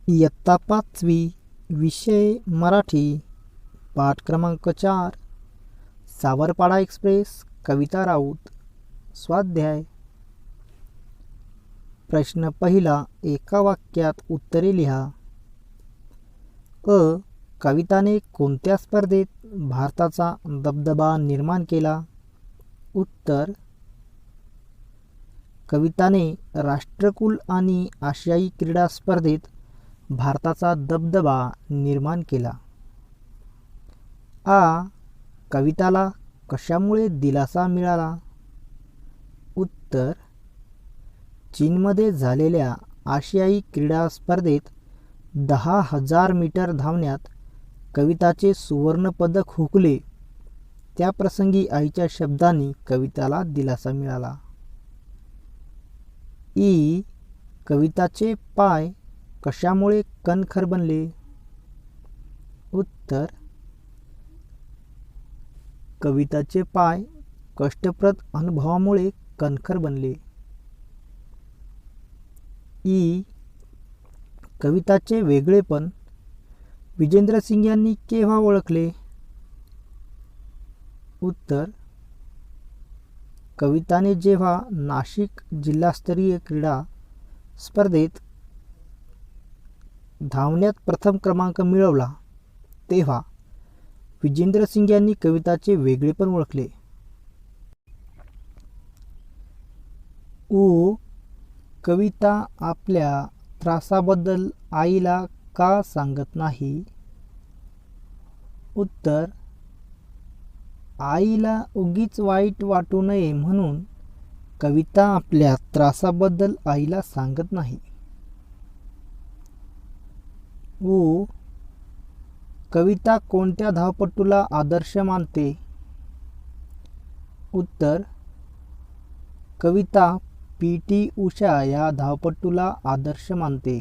इयत्ता 5वी, विषय मराठी, पाठ क्रमांक 4, सावरपाडा एक्सप्रेस, कविता राऊत. स्वाध्याय. प्रश्न पहिला, एका वाक्यात उत्तरे लिहा. कविताने कोणत्या स्पर्धेत भारताचा दबदबा निर्माण केला? उत्तर, कविताने राष्ट्रकुल आणि आशियाई क्रीडा स्पर्धेत भारताचा दबदबा निर्माण केला. कविताला कशामुळे दिलासा मिळाला? उत्तर, चीनमध्ये झालेल्या आशियाई क्रीडा स्पर्धेत 10,000 मीटर धावण्यात कविताचे सुवर्णपदक हुकले. त्याप्रसंगी आईच्या शब्दांनी कविताला दिलासा मिळाला. कविताचे पाय कशामुळे कणखर बनले? उत्तर, कविताचे पाय कष्टप्रद अनुभवामुळे कणखर बनले. कविताचे वेगळेपण विजेंद्र सिंग यांनी केव्हा ओळखले? उत्तर, कविताने जेव्हा नाशिक जिल्हास्तरीय क्रीडा स्पर्धेत धावण्यात प्रथम क्रमांक मिळवला तेव्हा विजेंद्र सिंग यांनी कविताचे वेगळेपण ओळखले. कविता आपल्या त्रासाबद्दल आईला का सांगत नाही? उत्तर, आईला उगीच वाईट वाटू नये म्हणून कविता आपल्या त्रासाबद्दल आईला सांगत नाही. कविता कोणत्या धावपटूला आदर्श मानते? उत्तर, कविता पी.टी. उषा या धावपटूला आदर्श मानते.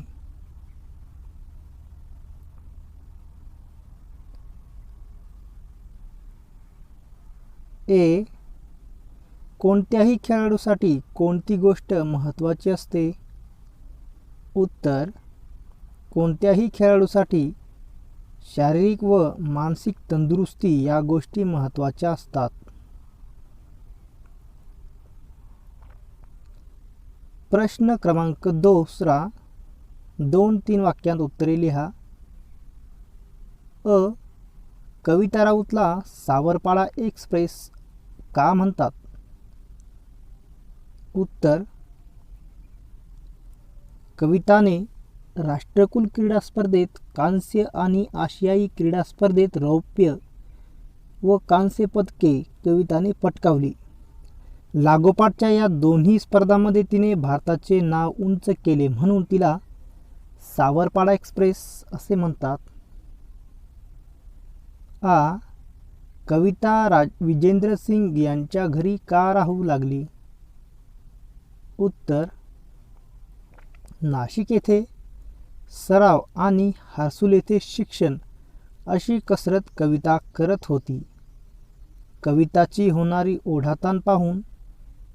कोणत्याही खेळाडूसाठी कोणती गोष्ट महत्त्वाची असते? उत्तर, कोणत्याही खेळाडूसाठी शारीरिक व मानसिक तंदुरुस्ती या गोष्टी महत्त्वाच्या असतात. प्रश्न क्रमांक 2, 2-3 वाक्यांत उत्तरे लिहा. कविता राऊतला सावरपाडा एक्सप्रेस का म्हणतात? उत्तर, कविताने राष्ट्रकुल क्रीडा स्पर्धेत कांस्य आणि आशियाई क्रीडा स्पर्धेत रौप्य व कांस्य पदके कविताने पटकावली. लागोपाठच्या या दोन्ही स्पर्धांमध्ये तिने भारताचे नाव उंच केले म्हणून तिला सावरपाडा एक्सप्रेस असे म्हणतात. कविता विजेंद्र सिंग यांच्या घरी का राहू लागली? उत्तर, नाशिक येथे सराव आणि हर्सुल येथे शिक्षण अशी कसरत कविता करत होती. कविताची होणारी ओढाताण पाहून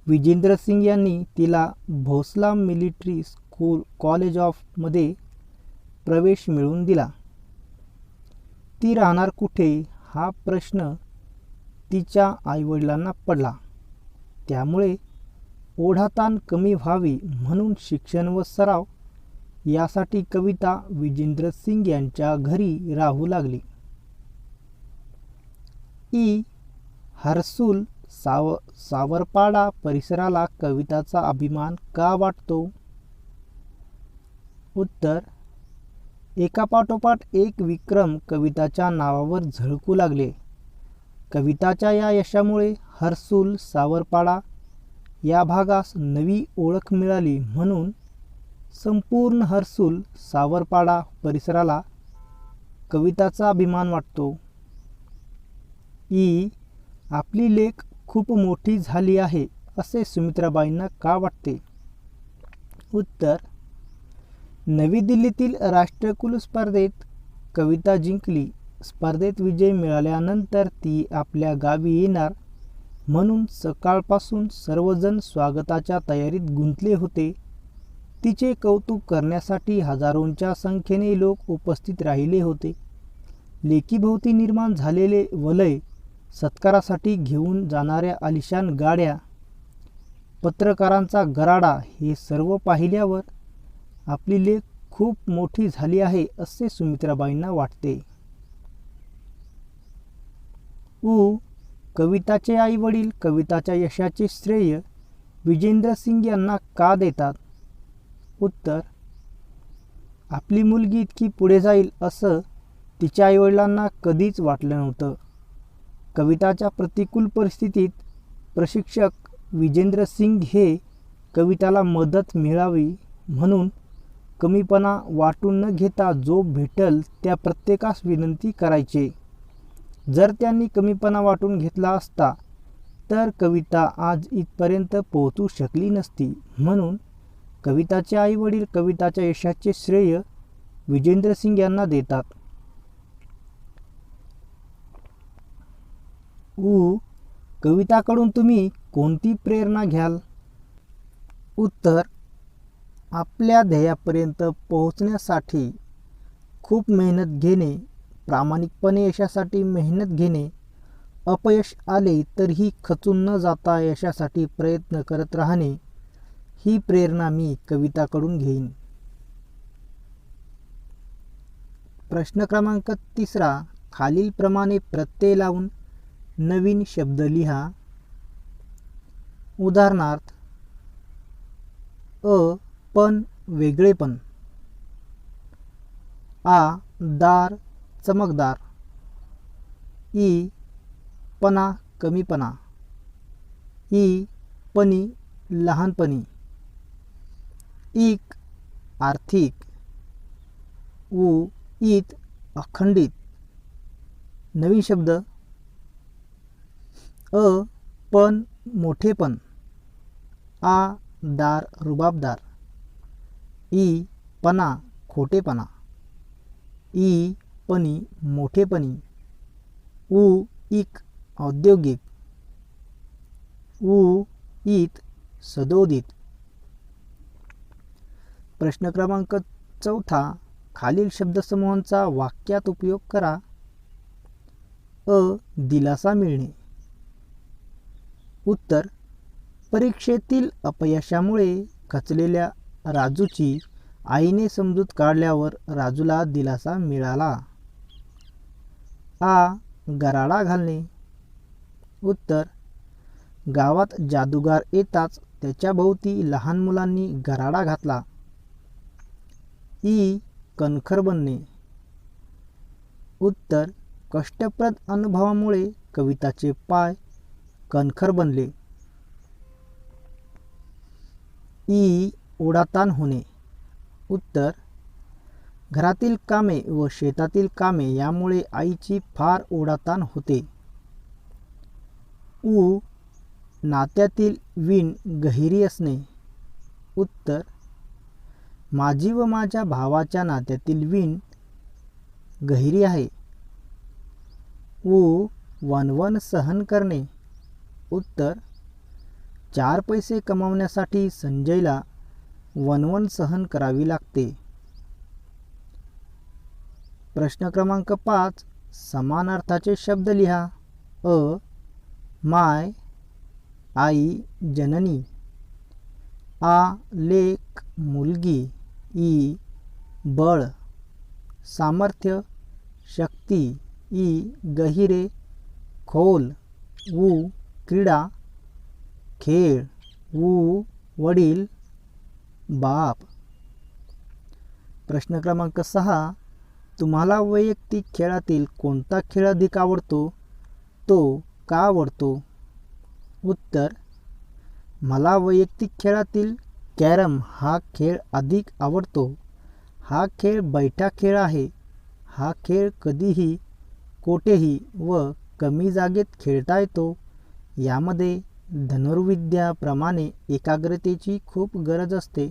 विजेंद्र सिंग यांनी तिला Bhosla military school college of मध्ये प्रवेश मिळवून दिला. ती राहणार कुठे हा प्रश्न तिच्या आईवडिलांना पडला. त्यामुळे ओढाताण कमी व्हावी म्हणून शिक्षण व सराव यासाठी कविता विजेंद्र सिंग यांच्या घरी राहू लागली. हर्सुल सावरपाडा परिसराला कविताचा अभिमान का वाटतो? उत्तर, एकापाठोपाठ एक विक्रम कविताच्या नावावर झळकू लागले. कविताच्या या यशामुळे हर्सुल सावरपाडा या भागास नवी ओळख मिळाली म्हणून संपूर्ण हर्सुल सावरपाडा परिसराला कविताचा अभिमान वाटतो. आपली लेक खूप मोठी झाली आहे असे सुमित्राबाईंना का वाटते? उत्तर, नवी दिल्लीतील राष्ट्रकुल स्पर्धेत कविता जिंकली. स्पर्धेत विजय मिळाल्यानंतर ती आपल्या गावी येणार म्हणून सकाळपासून सर्वजण स्वागताच्या तयारीत गुंतले होते. तिचे कौतुक करण्यासाठी हजारोंच्या संख्येने लोक उपस्थित राहिले होते. लेकीभोवती निर्माण झालेले वलय, सत्कारासाठी घेऊन जाणाऱ्या आलिशान गाड्या, पत्रकारांचा गराडा हे सर्व पाहिल्यावर आपली लेक खूप मोठी झाली आहे असे सुमित्राबाईंना वाटते. कविताचे आई वडील कविताच्या यशाचे श्रेय विजेंद्र सिंग यांना का देतात? उत्तर: आपली मुलगी इतकी पुढे जाईल असं तिच्या आईवडिलांना कधीच वाटलं नव्हतं. कविताच्या प्रतिकूल परिस्थितीत प्रशिक्षक विजेंद्र सिंग हे कविताला मदत मिळावी म्हणून कमीपणा वाटून न घेता जो भेटल त्या प्रत्येकास विनंती करायचे. जर त्यांनी कमीपणा वाटून घेतला असता तर कविता आज इथपर्यंत पोहोचू शकली नसती. म्हणून कविताचे आई वडील कविताच्या यशाचे श्रेय विजेंद्र सिंग यांना देतात. कविताकडून तुम्ही कोणती प्रेरणा घ्याल? उत्तर: आपल्या ध्येयापर्यंत पोहोचण्यासाठी खूप मेहनत घेणे, प्रामाणिकपणे यशासाठी मेहनत घेणे, अपयश आले तरीही खचून न जाता यशासाठी प्रयत्न करत राहणे, ही प्रेरणा मी कविताकडून घेईन. प्रश्न क्रमांक 3. खालीलप्रमाणे प्रत्यय लावून नवीन शब्द लिहा. उदाहरणार्थ: पण वेगळेपण, दार चमकदार, पणा कमीपणा, पणी लहानपणी, आर्थिक, ईत अखंडित. नवीन शब्द: पण मोठेपण, दार रुबाबदार, पणा खोटेपणा, पणी मोठेपणी, औद्योगिक, ईत सदोदित. प्रश्न क्रमांक 4. खालील शब्दसमूहांचा वाक्यात उपयोग करा. दिलासा मिळणे. उत्तर: परीक्षेतील अपयशामुळे खचलेल्या राजूची आईने समजूत काढल्यावर राजूला दिलासा मिळाला. गराडा घालणे. उत्तर: गावात जादूगार येताच त्याच्या भोवती लहान मुलांनी गराडा घातला. कणखर बनणे. उत्तर: कष्टप्रद अनुभवामुळे कविताचे पाय कणखर बनले. ओढाताण होणे. उत्तर: घरातील कामे व शेतातील कामे यामुळे आईची फार ओढाताण होते. नात्यातील वीण गहिरी असणे. उत्तर: माझी व माझ्या भावाच्या नात्यातील वीण गहिरी आहे. वणवण सहन करणे. उत्तर: 4 पैसे कमावण्यासाठी संजयला वणवण सहन करावी लागते. प्रश्न क्रमांक 5. समान अर्थाचे शब्द लिहा. माय आई जननी, लेक मुलगी, बळ सामर्थ्य, शक्ती, गहिरे खोल, क्रीडा खेळ, वडील बाप. प्रश्न क्रमांक 6. तुम्हाला वैयक्तिक खेळातील कोणता खेळ अधिक आवडतो? तो का आवडतो? उत्तर: मला वैयक्तिक खेळातील कॅरम हा खेळ अधिक आवडतो. हा खेळ बैठा खेळ आहे. हा खेळ कधीही, कोठेही व कमी जागेत खेळता येतो. यामध्ये धनुर्विद्याप्रमाणे एकाग्रतेची खूप गरज असते,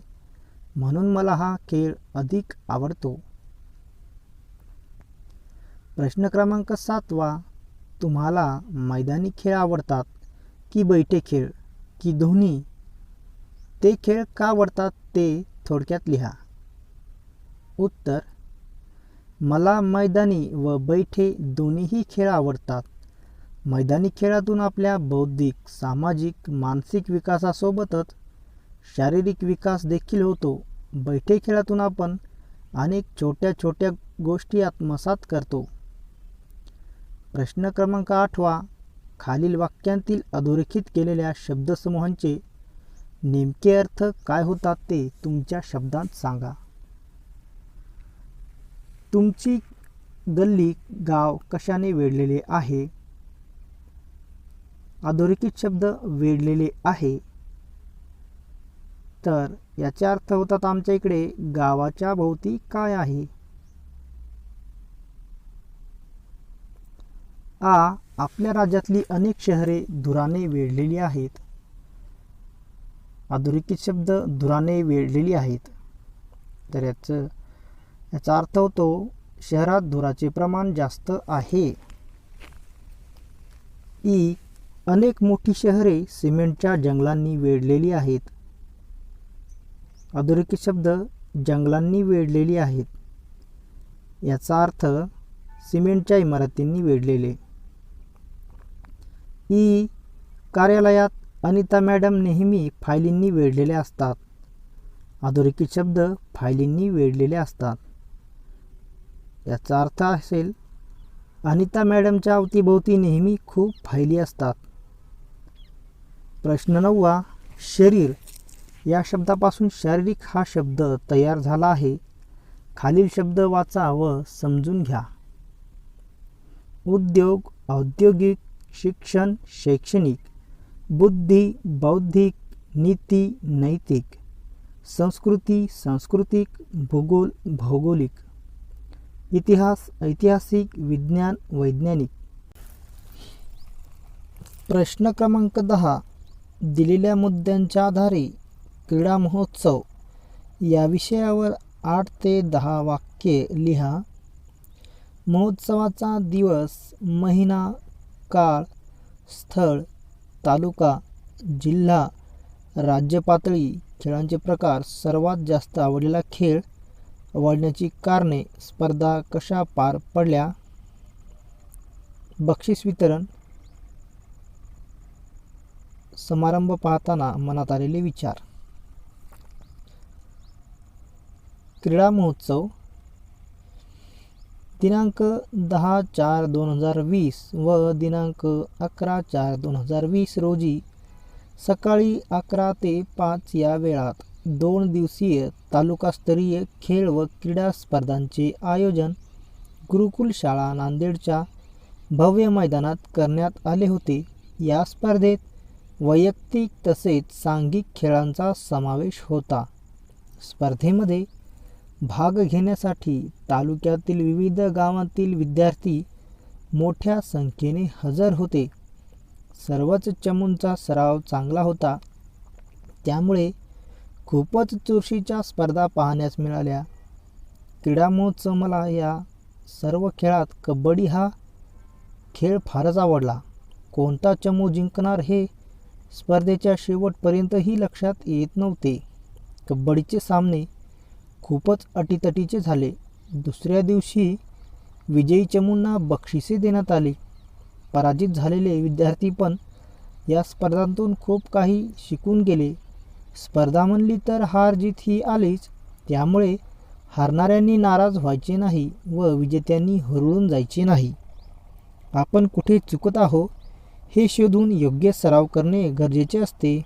म्हणून मला हा खेळ अधिक आवडतो. प्रश्न क्रमांक 7. तुम्हाला मैदानी खेळ आवडतात की बैठे खेळ की दोन्ही? ते खेळ का आवडतात ते थोडक्यात लिहा. उत्तर: मला मैदानी व बैठे दोन्हीही खेळ आवडतात. मैदानी खेळातून आपल्या बौद्धिक, सामाजिक, मानसिक विकासासोबतच शारीरिक विकास देखील होतो. बैठे खेळातून आपण अनेक छोट्या छोट्या गोष्टी आत्मसात करतो. प्रश्न क्रमांक 8. खालील वाक्यांतील अधोरेखित केलेल्या शब्दसमूहांचे नेमके अर्थ काय होतात ते तुमच्या शब्दांत सांगा. तुमची गल्ली, गाव कशाने वेढलेले आहे? अधोरेखित शब्द वेढलेले आहे. तर याचे अर्थ होतात आमच्या इकडे गावाच्या भोवती काय आहे? आपल्या राज्यातली अनेक शहरे धुराने वेढलेली आहेत. अधोरेखित शब्द धुराने वेढलेली आहेत. तर याचा अर्थ होतो शहरात धुराचे प्रमाण जास्त आहे. अनेक मोठी शहरे सिमेंटच्या जंगलांनी वेढलेली आहेत. अधोरेखित शब्द जंगलांनी वेढलेली आहेत. याचा अर्थ सिमेंटच्या इमारतींनी वेढलेले. कार्यालयात अनिता मॅडम नेहमी फायलींनी वेढलेले असतात. अधोरेखित शब्द फायलींनी वेढलेले असतात. याचा अर्थ असेल अनिता मॅडमच्या अवतीभोवती नेहमी खूप फायली असतात. प्रश्न 9. शरीर या शब्दापासून शारीरिक हा शब्द तयार झाला आहे. खालील शब्द वाचा व समजून घ्या. उद्योग, औद्योगिक, शिक्षण, शैक्षणिक, बुद्धी, बौद्धिक, नीती, नैतिक, संस्कृती, सांस्कृतिक, भूगोल, भौगोलिक, इतिहास, ऐतिहासिक, विज्ञान, वैज्ञानिक. प्रश्न क्रमांक 10. दिलेल्या मुद्द्यांच्या आधारे क्रीडा महोत्सव या विषयावर 8 ते 10 वाक्ये लिहा. महोत्सवाचा दिवस, महिना, काळ, स्थळ, तालुका, जिल्हा, राज्य पातळी, खेळांचे प्रकार, सर्वात जास्त आवडलेला खेळ, आवडण्याची कारणे, स्पर्धा कशा पार पडल्या, बक्षीस वितरण, समारंभ पाहताना मनात आलेले विचार. क्रीडा महोत्सव दिनांक 10/4/2020 व दिनांक 11/4/2020 रोजी सकाळी 11 ते 5 या वेळात 2 दिवसीय तालुकास्तरीय खेळ व क्रीडा स्पर्धांचे आयोजन गुरुकुल शाळा नांदेडच्या भव्य मैदानात करण्यात आले होते. या स्पर्धेत वैयक्तिक तसेच सांघिक खेळांचा समावेश होता. स्पर्धेमध्ये भाग घेण्यासाठी तालुक्यातील विविध गावांतील विद्यार्थी मोठ्या संख्येने हजर होते. सर्वच चमूंचा सराव चांगला होता, त्यामुळे खूपच चुरशीच्या स्पर्धा पाहण्यास मिळाल्या. क्रीडा महोत्सव मला या सर्व खेळात कबड्डी हा खेळ फारच आवडला. कोणता चमू जिंकणार हे स्पर्धेच्या शेवटपर्यंतही लक्षात येत नव्हते. कबड्डीचे सामने खूपच अटीतटीचे झाले. दुसऱ्या दिवशी विजयी चमूंना बक्षिसे देण्यात आली. पराजित झालेले विद्यार्थी पण या स्पर्धांतून खूप काही शिकून गेले. स्पर्धा म्हणली तर हार जीत ही आलीच, त्यामुळे हारणाऱ्यांनी नाराज व्हायचे नाही व विजेत्यांनी हुरळून जायचे नाही. आपण कुठे चुकत आहो हे शोधून योग्य सराव करणे गरजेचे असते.